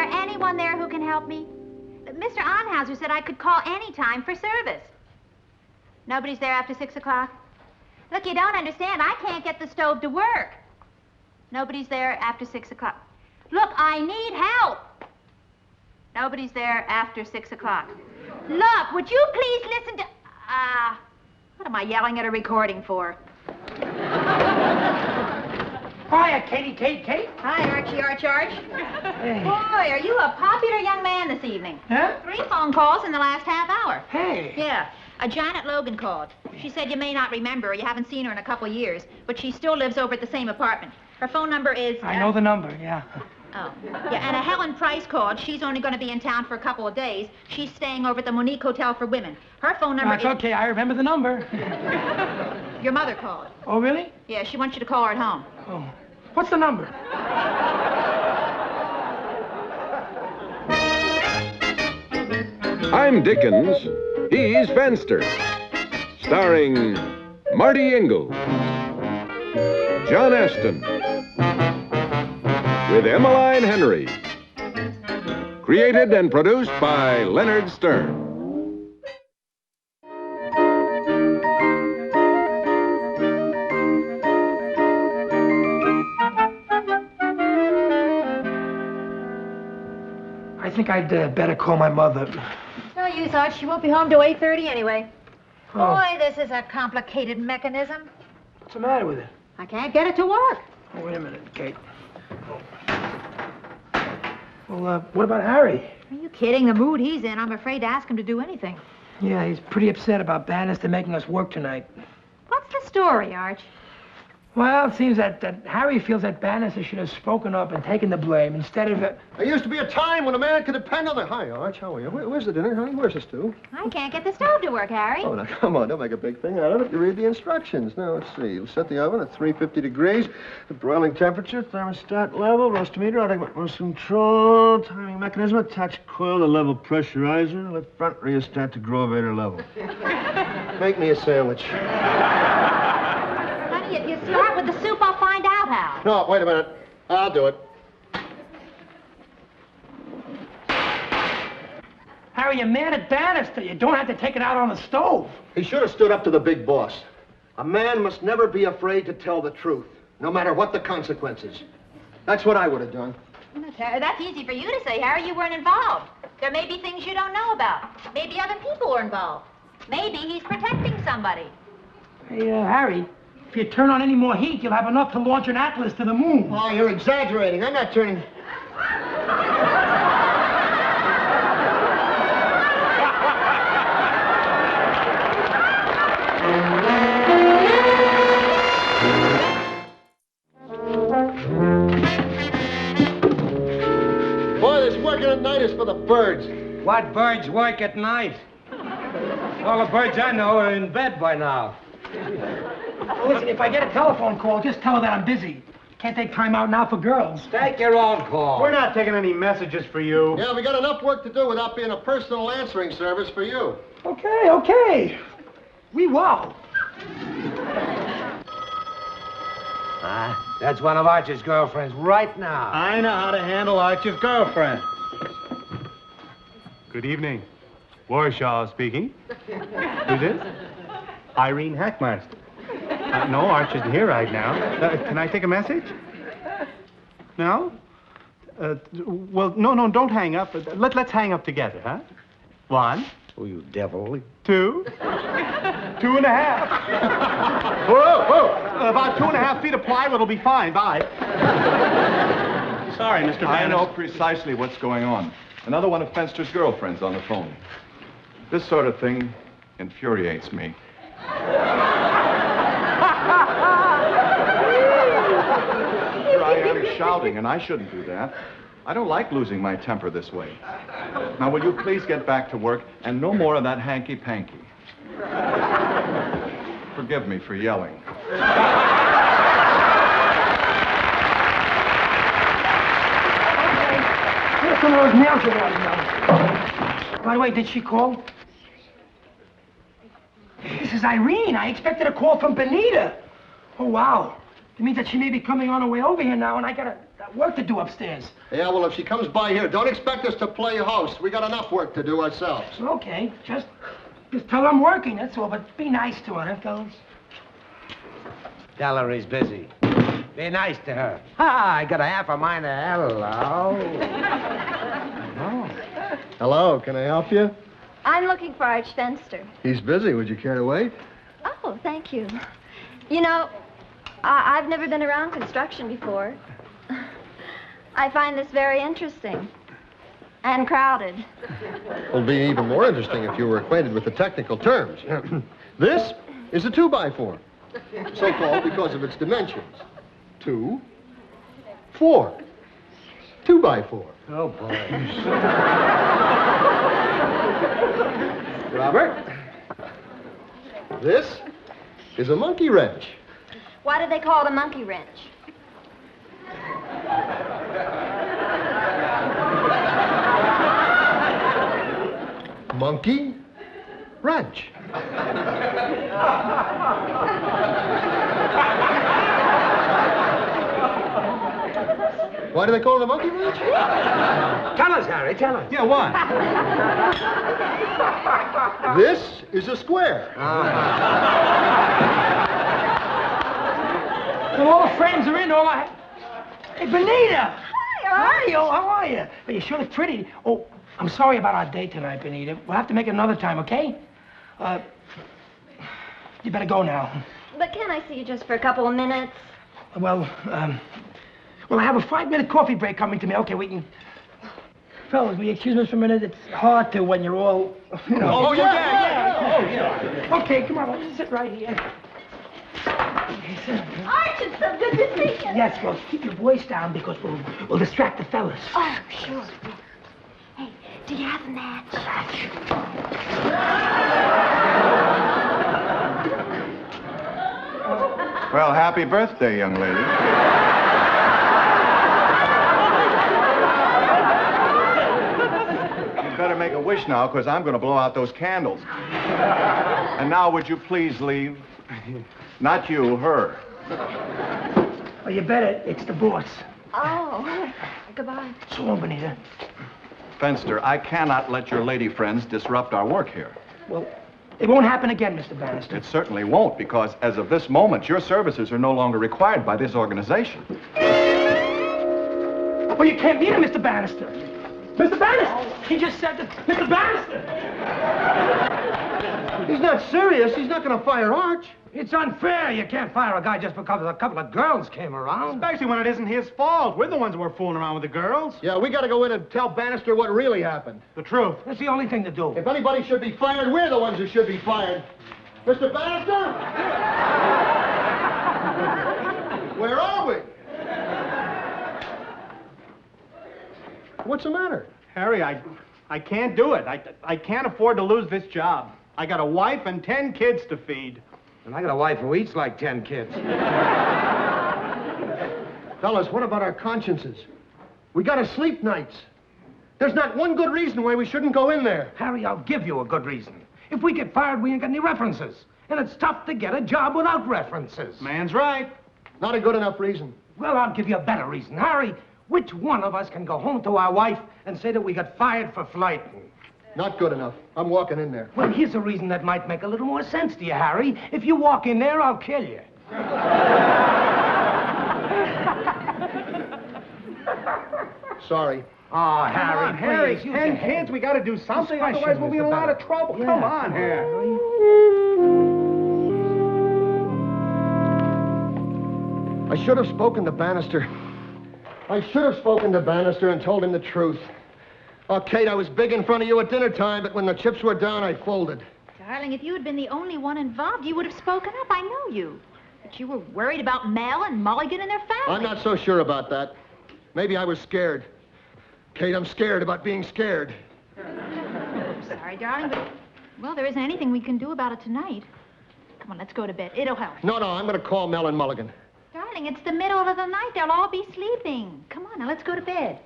there anyone there who can help me? Mr. Anhauser said I could call any time for service. Nobody's there after 6 o'clock? Look, you don't understand. I can't get the stove to work. Nobody's there after 6 o'clock. Look, I need help. Nobody's there after 6 o'clock. Look, would you please listen to... what am I yelling at a recording for? Hiya, Kate. Hi, Archie, Arch. Hey. Boy, are you a popular young man this evening. Huh? 3 phone calls in the last half hour. Hey. Yeah. Janet Logan called. She said you may not remember her. You haven't seen her in a couple years, but she still lives over at the same apartment. Her phone number is... I know the number, yeah. Oh. Yeah, and a Helen Price called. She's only going to be in town for a couple of days. She's staying over at the Monique Hotel for Women. Her phone number That's okay. I remember the number. Your mother called. Oh, really? Yeah, she wants you to call her at home. Oh. What's the number? I'm Dickens. He's Fenster. Starring Marty Ingels. John Astin. With Emmeline Henry. Created and produced by Leonard Stern. I think I'd better call my mother. No use, Arch. She won't be home till 8:30 anyway. Oh. Boy, this is a complicated mechanism. What's the matter with it? I can't get it to work. Oh, wait a minute, Kate. Well, what about Harry? Are you kidding? The mood he's in, I'm afraid to ask him to do anything. Yeah, he's pretty upset about Bannister making us work tonight. What's the story, Arch? Well, it seems that Harry feels that Bannister should have spoken up and taken the blame instead of... There used to be a time when a man could depend on the... Hi, Arch, how are you? Where's the dinner, honey? Where's the stew? I can't get the stove to work, Harry. Oh, now, come on, don't make a big thing out of it. You read the instructions. Now, let's see. You'll set the oven at 350 degrees, the broiling temperature, thermostat level, roast meter, automatic roast control, timing mechanism, attach coil to level pressurizer, let front rheostat to grovator level. Make me a sandwich. You start with the soup, I'll find out how. No, wait a minute. I'll do it. Harry, you're mad at Bannister. You don't have to take it out on the stove. He should have stood up to the big boss. A man must never be afraid to tell the truth, no matter what the consequences. That's what I would have done. That's easy for you to say, Harry. You weren't involved. There may be things you don't know about. Maybe other people were involved. Maybe he's protecting somebody. Hey, Harry, if you turn on any more heat, you'll have enough to launch an Atlas to the moon. Oh, you're exaggerating. I'm not turning... Boy, this working at night is for the birds. What birds work at night? All the birds I know are in bed by now. Well, listen, if I get a telephone call, just tell her that I'm busy. Can't take time out now for girls. Take your own call. We're not taking any messages for you. Yeah, we got enough work to do without being a personal answering service for you. Okay. We wow. That's one of Archie's girlfriends right now. I know how to handle Archie's girlfriend. Good evening. Warshaw speaking. Who's this? Irene Hackmaster. No, Arch isn't here right now. Can I take a message? No? Well, no, don't hang up. Let's hang up together, huh? 1. Oh, you devil. 2. 2.5. Whoa. About 2.5 feet of plywood will be fine. Bye. Sorry, Mr. Bannister. I know precisely what's going on. Another one of Fenster's girlfriends on the phone. This sort of thing infuriates me. Here I am shouting, and I shouldn't do that. I don't like losing my temper this way. Now, will you please get back to work and no more of that hanky-panky? Forgive me for yelling. Here's some of those nails you wanted now. By the way, did she call? This is Irene. I expected a call from Benita. Oh, wow. It means that she may be coming on her way over here now, and I gotta... got work to do upstairs. Yeah, well, if she comes by here, don't expect us to play host. We got enough work to do ourselves. Okay, just tell her I'm working, that's all. But be nice to her, huh, fellas? Tell her he's busy. Be nice to her. Ha! I got a half a mind of hello. Hello, can I help you? I'm looking for Arch Fenster. He's busy. Would you care to wait? Oh, thank you. You know, I've never been around construction before. I find this very interesting. And crowded. It'll be even more interesting if you were acquainted with the technical terms. This is a 2x4. So-called because of its dimensions. 2, 4. 2x4. Oh, boy. Robert, this is a monkey wrench. Why did they call it a monkey wrench? Monkey wrench. Why do they call it a monkey wrench? Tell us, Harry, tell us. Yeah, what? This is a square. Well, all the friends are in, Hey, Benita! Hi, how are you? Well, you sure look pretty. Oh, I'm sorry about our date tonight, Benita. We'll have to make it another time, okay? You better go now. But can I see you just for a couple of minutes? Well, I have a 5-minute coffee break coming to me. Okay, we can... Fellas, will you excuse me for a minute? It's hard to when you're all, you know... Oh, yeah. Okay, come on, let's sit right here. Arch, it's so good to see you. Yes, well, keep your voice down because we'll distract the fellas. Oh, sure. Hey, do you have a match? Well, happy birthday, young lady. You'd better make a wish now, because I'm going to blow out those candles. And now, would you please leave? Not you, her. Well, you better. It's the boss. Oh, goodbye. So long, Benita. Fenster, I cannot let your lady friends disrupt our work here. Well, it won't happen again, Mr. Bannister. It certainly won't, because as of this moment, your services are no longer required by this organization. Well, you can't meet him, Mr. Bannister. Mr. Bannister! He just said that... Mr. Bannister! He's not serious. He's not going to fire Arch. It's unfair. You can't fire a guy just because a couple of girls came around. Especially when it isn't his fault. We're the ones who were fooling around with the girls. Yeah, we got to go in and tell Bannister what really happened. The truth. That's the only thing to do. If anybody should be fired, we're the ones who should be fired. Mr. Bannister? Where are we? What's the matter? Harry, I can't do it. I can't afford to lose this job. I got a wife and 10 kids to feed. And I got a wife who eats like 10 kids. Fellas, what about our consciences? We got to sleep nights. There's not one good reason why we shouldn't go in there. Harry, I'll give you a good reason. If we get fired, we ain't got any references. And it's tough to get a job without references. Man's right. Not a good enough reason. Well, I'll give you a better reason. Harry, which one of us can go home to our wife and say that we got fired for flighting? Not good enough. I'm walking in there. Well, here's a reason that might make a little more sense to you, Harry. If you walk in there, I'll kill you. Sorry. Oh, Harry, Harry, please, 10 kids. We got to do something, otherwise we'll be in a lot of trouble. Yeah. Come on, Harry. I should have spoken to Bannister. I should have spoken to Bannister and told him the truth. Oh, Kate, I was big in front of you at dinner time, but when the chips were down, I folded. Darling, if you had been the only one involved, you would have spoken up. I know you. But you were worried about Mel and Mulligan and their family. I'm not so sure about that. Maybe I was scared. Kate, I'm scared about being scared. Sorry, darling, but, well, there isn't anything we can do about it tonight. Come on, let's go to bed. It'll help. No, I'm going to call Mel and Mulligan. Darling, it's the middle of the night. They'll all be sleeping. Come on, now, let's go to bed.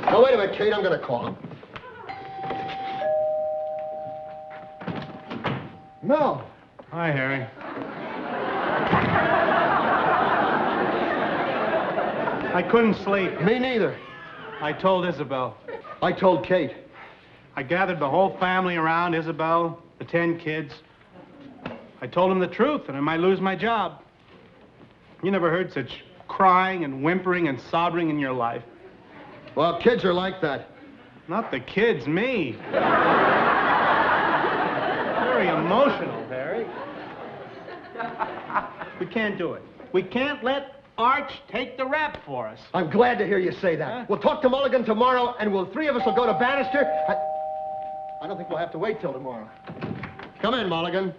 Now, wait a minute, Kate. I'm going to call him. Mel. Hi, Harry. I couldn't sleep. Me neither. I told Isabel. I told Kate. I gathered the whole family around, Isabel, the 10 kids. I told them the truth, and I might lose my job. You never heard such crying and whimpering and sobbing in your life. Well, kids are like that. Not the kids, me. Very emotional, Harry. We can't do it. We can't let Arch take the rap for us. I'm glad to hear you say that. Huh? We'll talk to Mulligan tomorrow, and three of us will go to Bannister. I don't think we'll have to wait till tomorrow. Come in, Mulligan.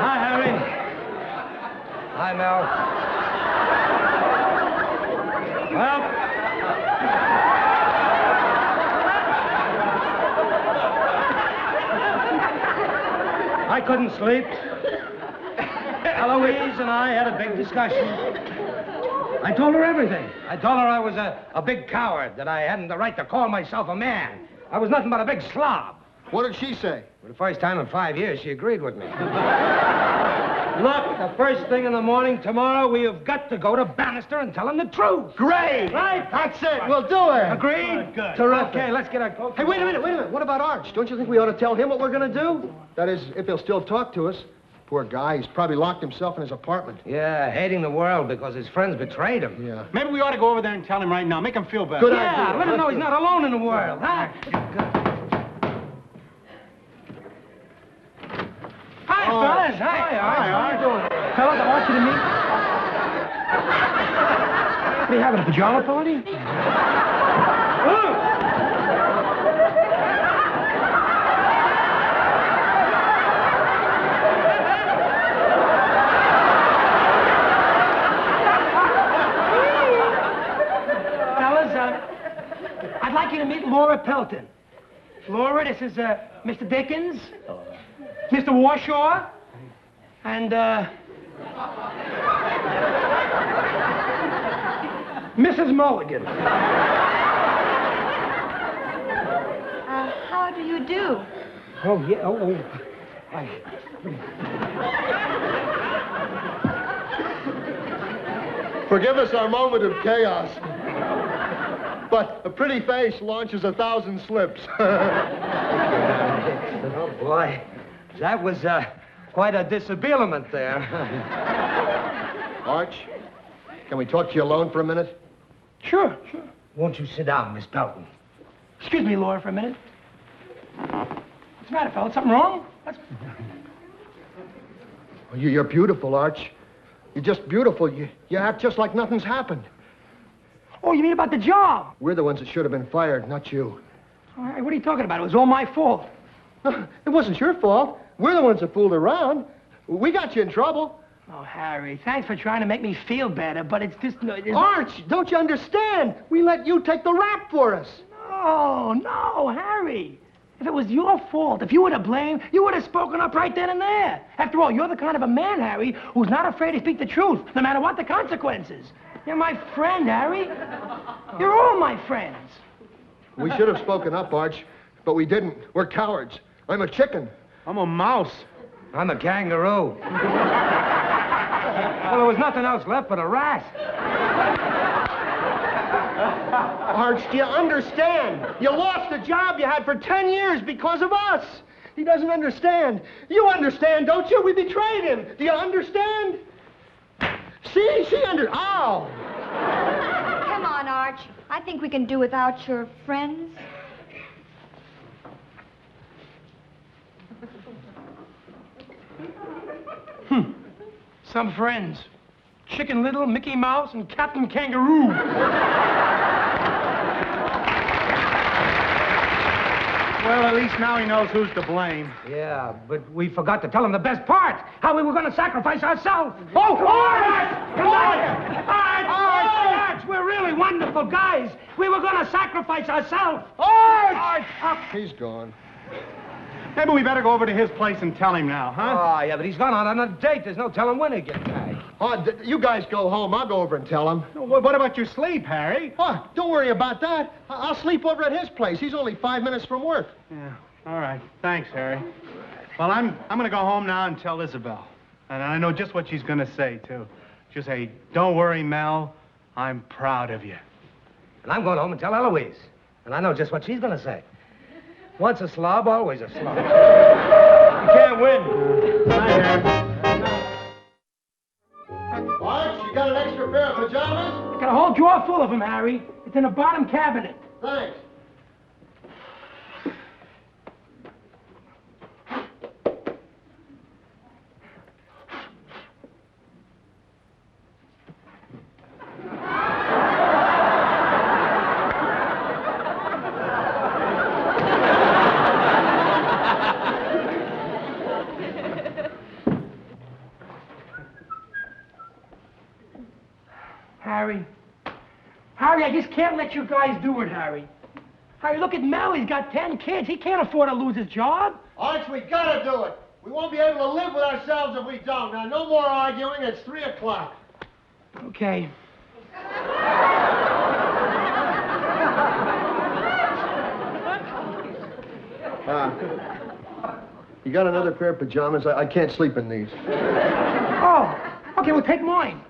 Hi, Harry. Hi, Mel. Well, I couldn't sleep. Eloise and I had a big discussion. I told her everything. I told her I was a big coward, that I hadn't the right to call myself a man. I was nothing but a big slob. What did she say? For the first time in 5 years, she agreed with me. Look, the first thing in the morning tomorrow, we have got to go to Bannister and tell him the truth. Great! Right? That's it. We'll do it. Agreed? Good. Terrific. Okay, let's get our coat. Hey, wait a minute. What about Arch? Don't you think we ought to tell him what we're going to do? That is, if he'll still talk to us. Poor guy, he's probably locked himself in his apartment. Yeah, hating the world because his friends betrayed him. Yeah. Maybe we ought to go over there and tell him right now. Make him feel better. Good Yeah, idea. let him know he's not alone in the world, huh? Hi, fellas. Hi, Arch. How you doing? Fellas, I want you to meet. What are you having, a pajama party? I'd like you to meet Laura Pelton. Laura, this is Mr. Dickens, Mr. Warshaw, and Mrs. Mulligan. How do you do? Oh, yeah, oh. Forgive us our moment of chaos. But a pretty face launches 1,000 slips. Oh, boy. That was quite a disabiliment there. Arch, can we talk to you alone for a minute? Sure. Won't you sit down, Miss Pelton? Excuse me, Laura, for a minute. What's the matter, fella? Something wrong? Well, you're beautiful, Arch. You're just beautiful. You act just like nothing's happened. Oh, you mean about the job? We're the ones that should have been fired, not you. All right, what are you talking about? It was all my fault. No, it wasn't your fault. We're the ones that fooled around. We got you in trouble. Oh, Harry, thanks for trying to make me feel better, but it's just... Arch, don't you understand? We let you take the rap for us. No, Harry. If it was your fault, if you were to blame, you would have spoken up right then and there. After all, you're the kind of a man, Harry, who's not afraid to speak the truth, no matter what the consequences. You're my friend, Harry. You're all my friends. We should have spoken up, Arch, but we didn't. We're cowards. I'm a chicken. I'm a mouse. I'm a kangaroo. Well, there was nothing else left but a rat. Arch, do you understand? You lost a job you had for 10 years because of us. He doesn't understand. You understand, don't you? We betrayed him. Do you understand? See? Ow! Come on, Arch. I think we can do without your friends. Some friends. Chicken Little, Mickey Mouse, and Captain Kangaroo. Well, at least now he knows who's to blame. Yeah, but we forgot to tell him the best part. How we were going to sacrifice ourselves. Oh, Arch! Arch! We're really wonderful guys. We were going to sacrifice ourselves. Arch! He's gone. Maybe we better go over to his place and tell him now, huh? Oh, yeah, but he's gone out on a date. There's no telling when he'll get back. Oh, you guys go home. I'll go over and tell him. What about your sleep, Harry? Oh, don't worry about that. I'll sleep over at his place. He's only 5 minutes from work. Yeah, all right. Thanks, Harry. Well, I'm going to go home now and tell Isabel. And I know just what she's going to say, too. She'll say, don't worry, Mel. I'm proud of you. And I'm going home and tell Eloise. And I know just what she's going to say. Once a slob, always a slob. You can't win. Arch, you got an extra pair of pajamas? I got a whole drawer full of them, Harry. It's in the bottom cabinet. Thanks. Harry, I just can't let you guys do it, Harry. Harry, look at Mel. He's got 10 kids. He can't afford to lose his job. Arch, we gotta do it. We won't be able to live with ourselves if we don't. Now, no more arguing. It's 3 o'clock. Okay. You got another pair of pajamas? I can't sleep in these. Oh, okay, well, take mine.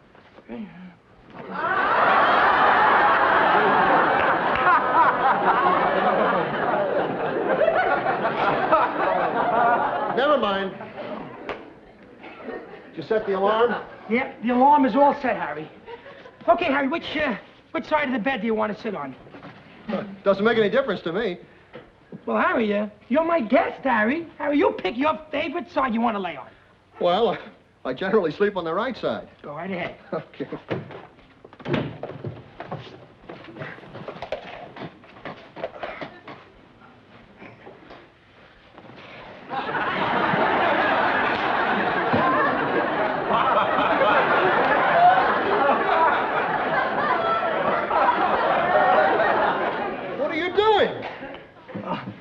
Never mind. Did you set the alarm? Yep, the alarm is all set, Harry. Okay, Harry, which side of the bed do you want to sit on? Doesn't make any difference to me. Well, Harry, you're my guest, Harry. Harry, you pick your favorite side you want to lay on. Well, I generally sleep on the right side. Go right ahead. Okay.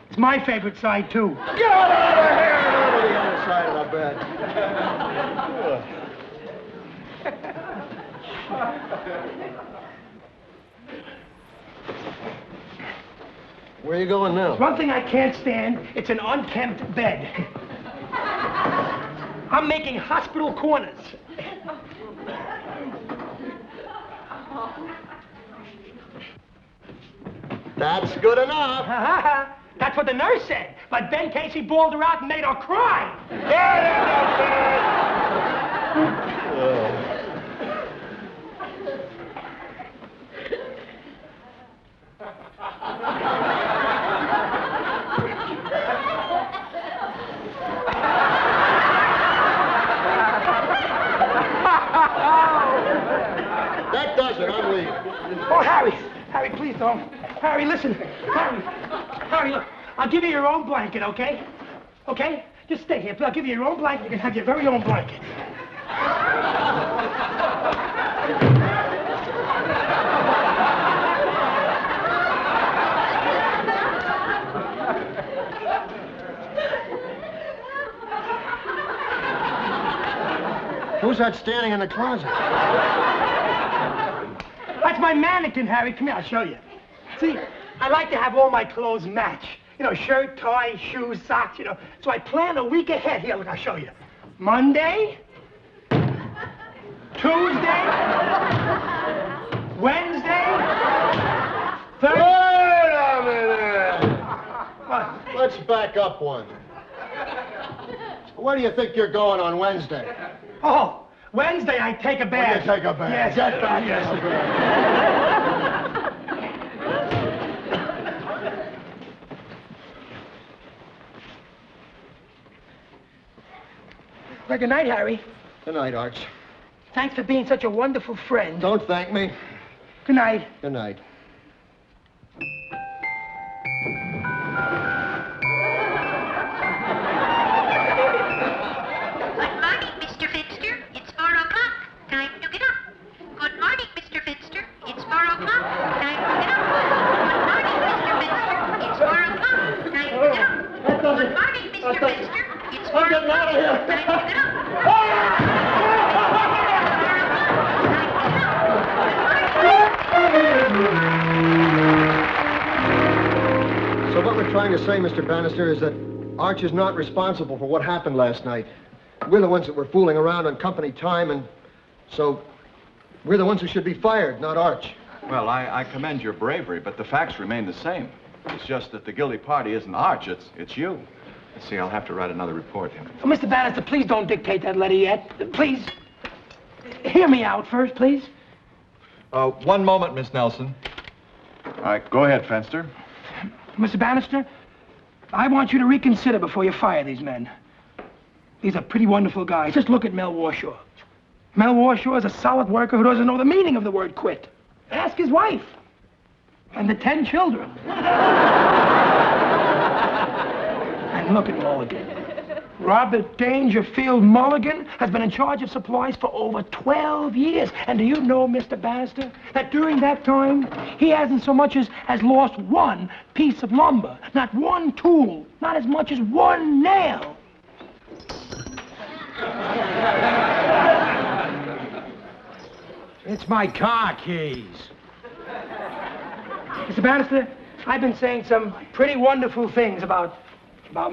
It's my favorite side, too. Get out of here! Over the other side of the bed. Where are you going now? There's one thing I can't stand. It's an unkempt bed. I'm making hospital corners. That's good enough. That's what the nurse said. But Ben Casey bawled her out and made her cry. That does it. I'm leaving. Oh, Harry, please don't. Harry, listen. Harry, look. I'll give you your own blanket, okay? Okay? Just stay here. I'll give you your own blanket. You can have your very own blanket. Who's that standing in the closet? That's my mannequin, Harry. Come here, I'll show you. See, I like to have all my clothes match. You know, shirt, tie, shoes, socks, you know. So I plan a week ahead. Here, look, I'll show you. Monday, Tuesday, Wednesday, Thursday. Wait a minute. What? Let's back up one. Where do you think you're going on Wednesday? Oh, Wednesday I take a bath. You take a bath. Yes. Get back. Yes. Well, good night, Harry. Good night, Arch. Thanks for being such a wonderful friend. Don't thank me. Good night. Good night. Good morning, Mr. Fenster. It's 4 o'clock. Time to get up. Good morning, Mr. Fenster. It's 4 o'clock. Time to get up. Good morning, Mr. Fenster. It's 4 o'clock. Time to get up. Good morning, Mr. Fenster. It's 4 o'clock. Time to get up. So what we're trying to say, Mr. Bannister, is that Arch is not responsible for what happened last night. we're the ones that were fooling around on company time, and so we're the ones who should be fired, not Arch. Well, I commend your bravery, but the facts remain the same. It's just that the guilty party isn't Arch, it's you. Let's see, I'll have to write another report. Oh, Mr. Bannister, please don't dictate that letter yet. Please, hear me out first, please. 1 moment, Miss Nelson. All right, go ahead, Fenster. Mr. Bannister, I want you to reconsider before you fire these men. These are pretty wonderful guys. Just look at Mel Warshaw. Mel Warshaw is a solid worker who doesn't know the meaning of the word quit. Ask his wife. And the 10 children. And look at Mulligan. Robert Dangerfield Mulligan has been in charge of supplies for over 12 years. And do you know, Mr. Bannister, that during that time, he hasn't so much as lost one piece of lumber, not one tool, not as much as one nail. It's my car keys. Mr. Bannister, I've been saying some pretty wonderful things about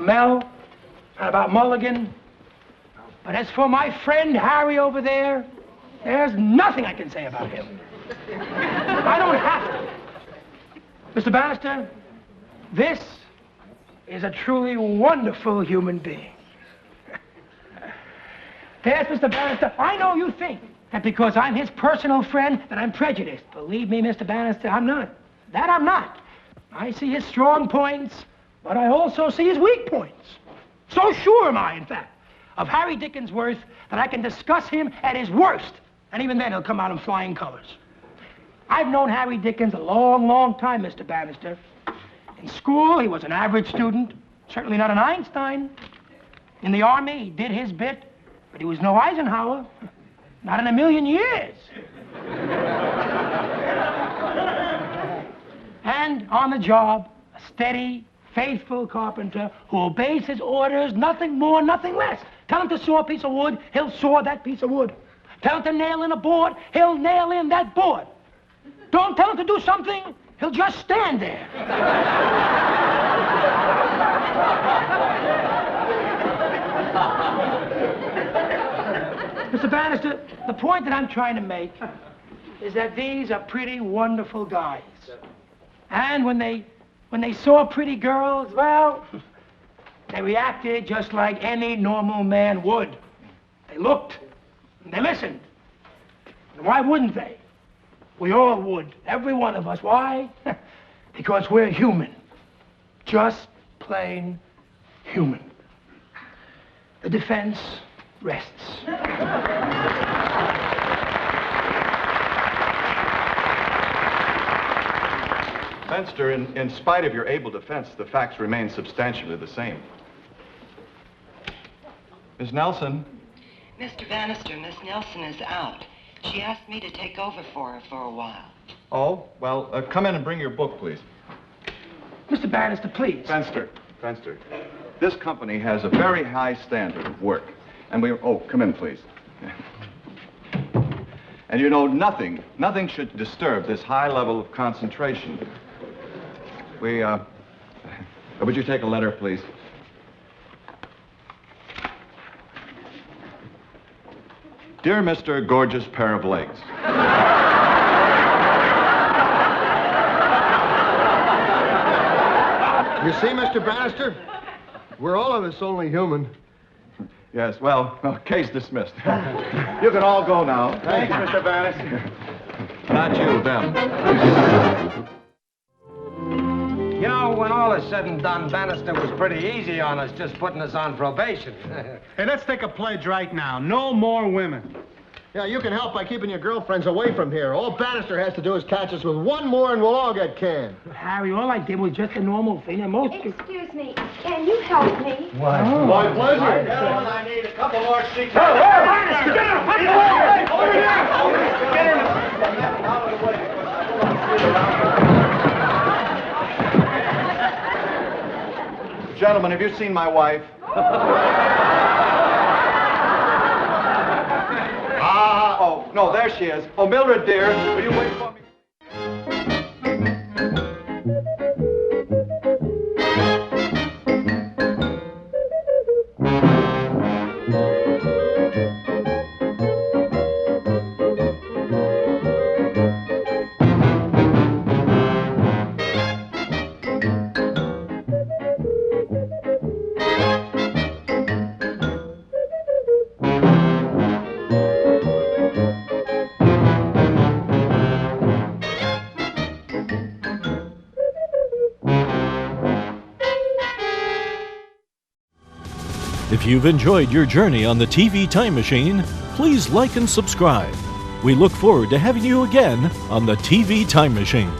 Mel and about Mulligan. But as for my friend Harry over there, there's nothing I can say about him. I don't have to. Mr. Bannister, this is a truly wonderful human being. Yes, Mr. Bannister, I know you think that because I'm his personal friend that I'm prejudiced. Believe me, Mr. Bannister, I'm not. That I'm not. I see his strong points, but I also see his weak points. So sure am I, in fact, of Harry Dickens' worth that I can discuss him at his worst, and even then he'll come out in flying colors. I've known Harry Dickens a long, long time, Mr. Bannister. In school, he was an average student, certainly not an Einstein. In the Army, he did his bit, but he was no Eisenhower. Not in a million years. And on the job, a steady, faithful carpenter who obeys his orders, nothing more, nothing less. Tell him to saw a piece of wood, he'll saw that piece of wood. Tell him to nail in a board, he'll nail in that board. Don't tell him to do something, he'll just stand there. Mr. Bannister, the point that I'm trying to make is that these are pretty wonderful guys. And when they saw pretty girls, well, they reacted just like any normal man would. They looked, and they listened. And why wouldn't they? We all would, every one of us. Why? Because we're human. Just plain human. The defense rests. Fenster, in spite of your able defense, the facts remain substantially the same. Miss Nelson? Mr. Bannister, Miss Nelson is out. She asked me to take over for her for a while. Oh, well, come in and bring your book, please. Mr. Bannister, please. Fenster, this company has a very high standard of work. And come in, please. And you know, nothing should disturb this high level of concentration. Would you take a letter, please? Dear Mr. Gorgeous Pair of Legs. You see, Mr. Bannister? We're all of us only human. Yes, well, case dismissed. You can all go now. Thanks, Mr. Bannister. Not you, them. You know, when all is said and done, Bannister was pretty easy on us, just putting us on probation. Hey, let's take a pledge right now. No more women. Yeah, you can help by keeping your girlfriends away from here. All Bannister has to do is catch us with one more and we'll all get canned. Harry, all I did was just a normal thing. And most... Excuse me, can you help me? What? Oh. My pleasure. Gentlemen, I need a couple more seats. Bannister, get him! Over here! Get in! Out of the way. Gentlemen, have you seen my wife? Oh, no, there she is. Oh, Mildred, dear, will you wait for me? If you've enjoyed your journey on the TV Time Machine, please like and subscribe. We look forward to having you again on the TV Time Machine.